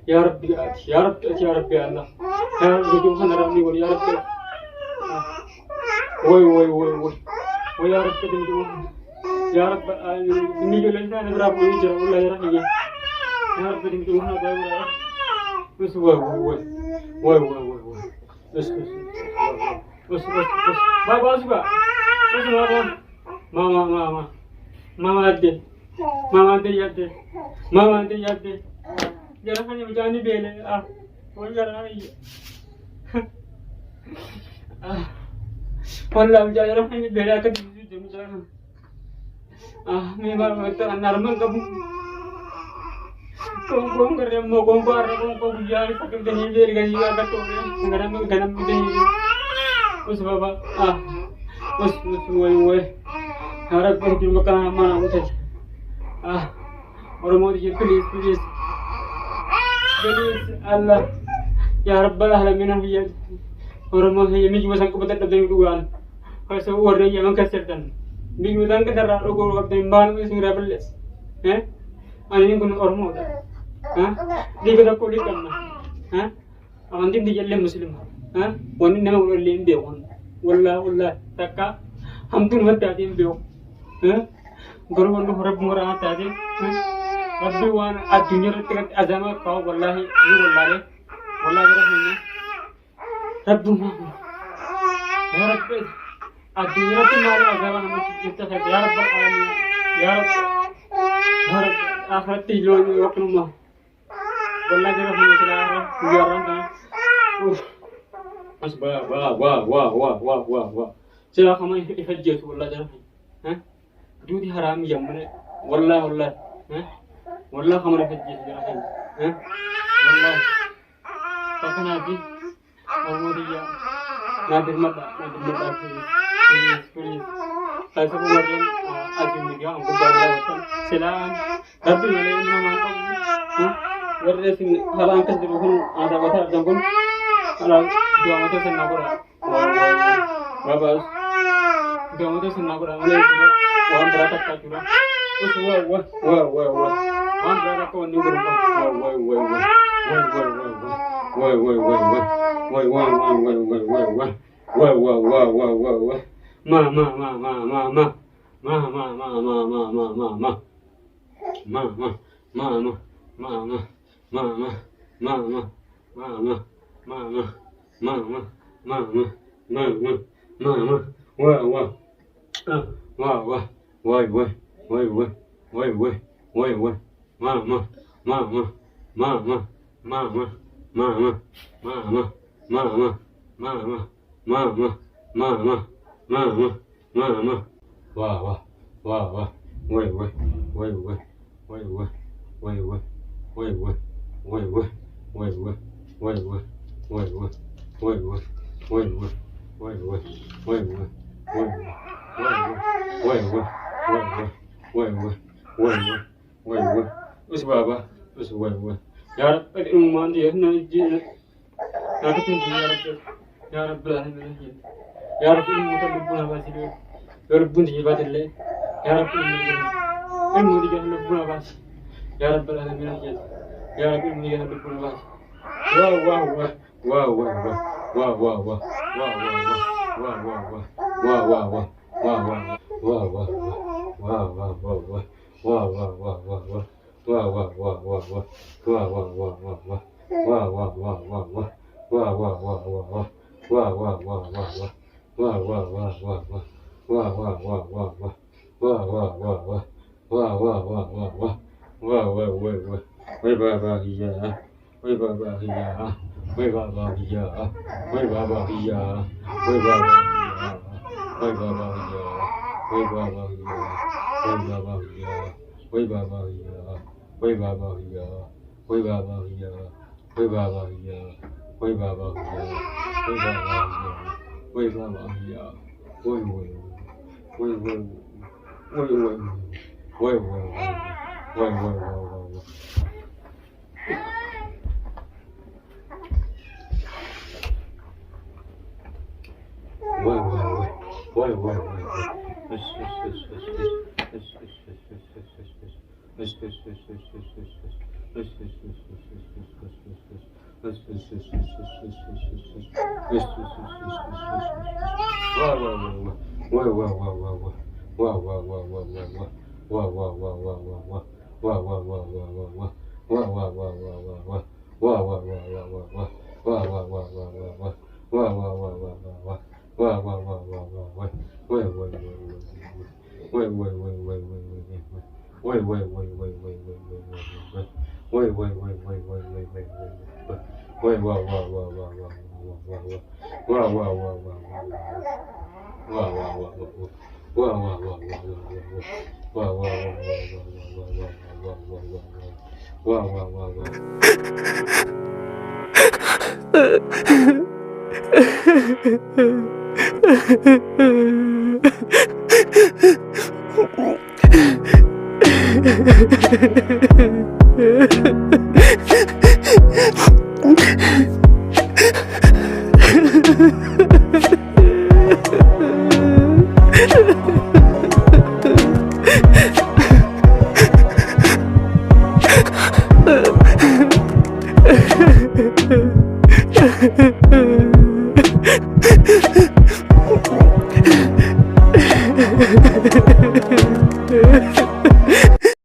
Ya Rabbi, ya Rabbi, ya Rabbi Allah. Ya Rabbi, Tuhan Rabbi, ya Rabbi. Woi, woi, woi, woi. Woi ya Rabbi, Tuhan. Ya Rabbi, ini jualan sana berapa ini jual Allah ya Rabbi. Ya Rabbi, Tuhan ada berapa? Terus woi, woi, woi, woi, woi, woi, woi. Terus, terus, terus. Bapak juga. Terus bapak. Mama, mama, mama ada. Mama ada ya ada. Mama ada ya ada. Jangan hanya berjalan di bela. Oh jangan lagi. Wallah jangan hanya bela kan jam jangan. Memang itu normal kamu. Kong kerja mau kong biar pakai jenis dari gaji agak tu. Ganam jenis. Us bapa. Us woi. Harap pergi makan mana udah. Orang mau dia please. Please Allah ya Rabbal Alamin ya orang mau yang ini juga sanggup betul betul dugaan kalau orang yang mengkasihkan minggu dan kita ragu kalau timbangan itu segera beres ini pun orang mau dia kita kulit kan amantin dia jadi Muslim wanita nama orang lain dia wallah takka hampir mati ada yang dia guru orang murah ada Rabbi wan adunya retikat azama kau wallahi ini wallahi Rabbi Rabbi ya Rabbi adunya retikat mari azama hame kita saya ya Rabbi alamin ya Rabbi akhirat tilo waktu mah wallahi Rabbi salah biaran mas wah sila kamu ihajjat wallahi Rabbi dudi haram yang mana wallahi والله خمر في الجيش جرحين والله فكنا في المودية نادر مدى في فلسفة مريم أجل مديا أنكم بارلا وطن سلام ربي مليئنا ما أنكم ورسين هلا أنكس دروهن آدha وطا جنكم هلا دوا مطر سننا برا واباس دوا مطر سننا برا مليئنا وهم برا تكتا جرا wah I'm gonna go and do it. Us baba, us wai. Ya Rab, pwede mong mandi na ijin. Nakatindi ya Rab. Ya Rab alamin. Ya Rab ilmu talibuna basi. Ya Rab bundi batille. Ya Rab ilmu digan talibuna basi. Ya Rab alamin. Ya Rab ilmu digan talibuna basi.